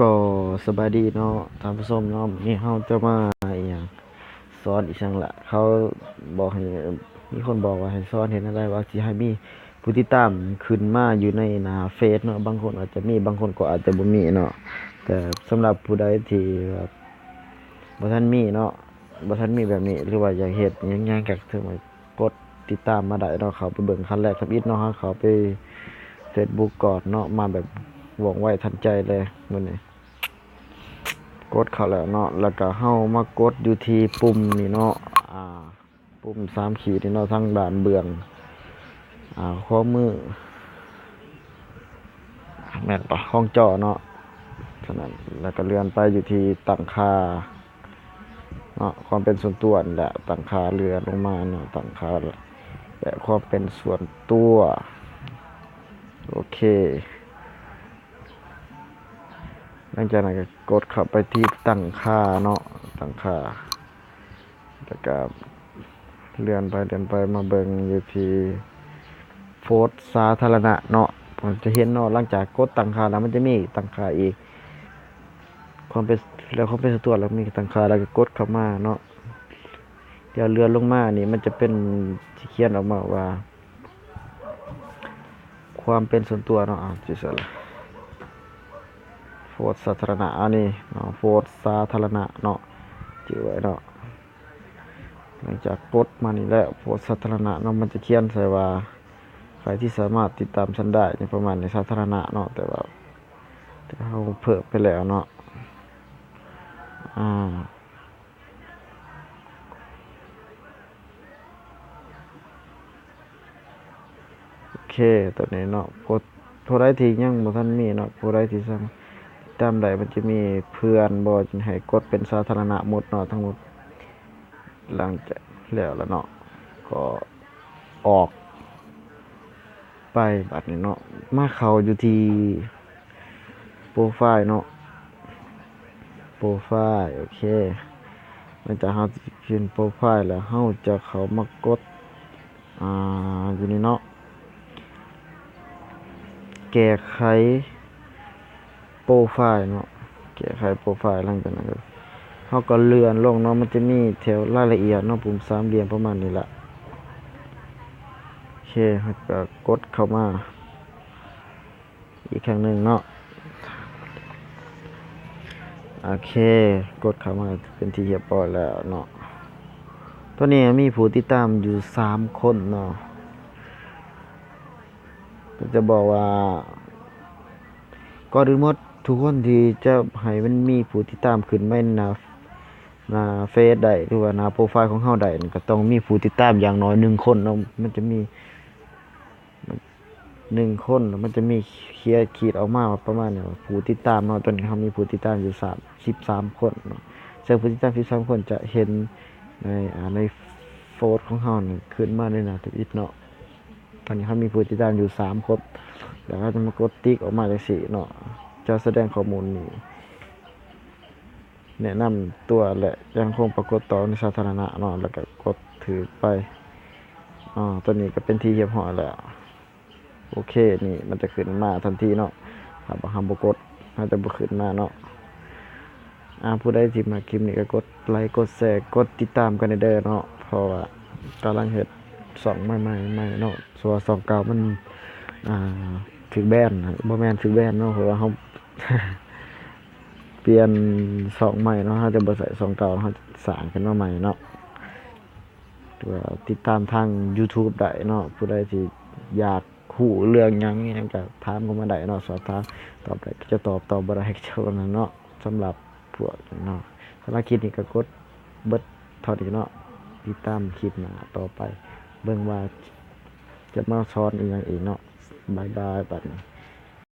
ก็สบายดีเนาะท่านผู้ชมเนาะนี่เฮาจะมาอีหยังสอนอีกจั่งละเขาบอกให้มีคนบอกว่าให้สอนเฮ็ดจั่งใดว่าสิให้มีผู้ติดตามขึ้นมาอยู่ในหน้าเฟซเนาะบางคนอาจจะมีบางคนก็อาจจะบ่มีเนาะแต่สำหรับผู้ใดที่แบบบ่ทันมีเนาะบ่ทันมีแบบนี้หรือว่าอยากเฮ็ดอิหยังๆก็สามารถกดติดตามมาได้เนาะเข้าไปเบิ่งขั้นแรกทำอิฐเนาะเราเข้าไปเฟซบุ๊กก่อนเนาะมาแบบว่องไวทันใจเลยมื้อนี้ กดเข้าแล้วเนาะแล้วก็เฮามากดอยู่ที่ปุ่มนี่เนาะอ่าปุ่ม3ขีดนี่เนาะทางด้านเบื้องขวามือแม่นปะของจอเนาะฉะนั้นแล้วก็เลื่อนไปอยู่ที่ตั้งค่าเนาะความเป็นส่วนตัวนี่แหละตั้งค่าเลื่อนลงมาเนาะตั้งค่าและความเป็นส่วนตัวโอเคหลังจากนั้นก็กดเข้าไปที่ตั้งค่าเนาะตั้งค่าแล้วก็เลื่อนไปมาเบิ่งอยู่ที่โพสต์สาธารณะเนาะผมจะเห็นเนาะหลังจากกดตั้งค่าแล้วมันจะมีตั้งค่าอีกความเป็นแล้วความเป็นส่วนตัวแล้วมีตั้งค่าแล้วก็กดเข้ามาเนาะเดี๋ยวเลื่อนลงมานี่มันจะเป็นสิเขียนออกมาว่าความเป็นส่วนตัวเนาะสิเสร็จแล้วโพสต์สาธารณะอันนี้เนาะโพสต์สาธารณะเนาะจื่อไว้เนาะหลังจากกดมานี่แล้วโพสต์สาธารณะเนาะมันจะเขียนใส่ว่าใครที่สามารถติดตามฉันได้ในประมาณในสาธารณะเนาะแต่เราเพิ่มไปแล้วเนาะอ่าโอเคตัวนี้เนาะผู้ใดที่ยังบ่ทันมีเนาะผู้ใดที่สามารถติดตามได้มันจะมีเพื่อนบ่จะให้กดเป็นสาธารณะหมดเนาะทั้งหมดหลังจากแล้วเนาะก็ออกไปบัดนี้เนาะมาเข้าอยู่ที่โปรไฟล์เนาะโปรไฟล์โอเคหลังจากเราขึ้นโปรไฟล์แล้วเราจะเข้ามากดอยู่นี่เนาะแก้ไขโปรไฟล์เนาะแก้ไขโปรไฟล์หลังจากนั้นเราก็เลื่อนลงเนาะมันจะมีแถวรายละเอียดเนาะปุ่มสามเหลี่ยมประมาณนี้ละโอเคเราก็กดเข้ามาอีกครั้งหนึ่งเนาะโอเคกดเข้ามาเป็นที่เรียบร้อยแล้วเนาะตัวนี้มีผู้ติดตามอยู่3คนเนาะก็จะบอกว่าก่อนอื่นหมดทุกคนที่จะให้มันมีผู้ติดตามขึ้นมาหน้าเฟซได้หรือว่าหน้าโปรไฟล์ของเฮาได้นี่ก็ต้องมีผู้ติดตามอย่างน้อย1คนเนาะมันจะมี1คนแล้วมันจะมีขีดออกมาว่าประมาณนี้ว่าผู้ติดตามเนาะตอนนี้เฮามีผู้ติดตามอยู่13คนเนาะซึ่งผู้ติดตาม13คนจะเห็นในโพสต์ของเฮานี่ขึ้นมาในหน้าทวิตเนาะตอนนี้เฮามีผู้ติดตามอยู่3คนแล้วก็จะมากดติ๊กออกมาจังซี่เนาะจะแสดงข้อมูลนี้แนะนำตัวและยังคงปรากฏต่อในสาธารณะเนาะแล้วก็กดถือไปตัวนี้ก็เป็นที่เรียบร้อยแล้วโอเคนี่มันจะขึ้นมาทันทีเนาะถ้าบ่กดมันจะบ่ขึ้นมาเนาะผู้ใดที่มาคลิปนี้ก็กดไลค์กดแชร์กดติดตามกันเด้อเนาะเพราะว่ากำลังเฮ็ดช่องใหม่ๆเนาะส่วนช่องเก่ามันถูกแบนบ่แม่นถูกแบนเนาะเพราะว่าเฮา เปลี่ยนช่องใหม่เนาะเฮาจะบ่ใส่ช่องเก่าเฮาสร้างขึ้นมาใหม่เนาะตัวติดตามทาง YouTube ได้เนาะผู้ใดที่อยากรู้เรื่องหยังอิหยังก็ถามเข้ามาได้เนาะสอบถามตอบได้ก็จะตอบบ่ได้ก็เท่านั้นเนาะสำหรับพวกเนาะสำหรับคลิปนี้ก็กดเบิดเท่านี้เนาะติดตามคลิปหน้าต่อไปเบิ่งว่าจะมาสอนอีหยังอีกเนาะบ๊ายบายบัดนี้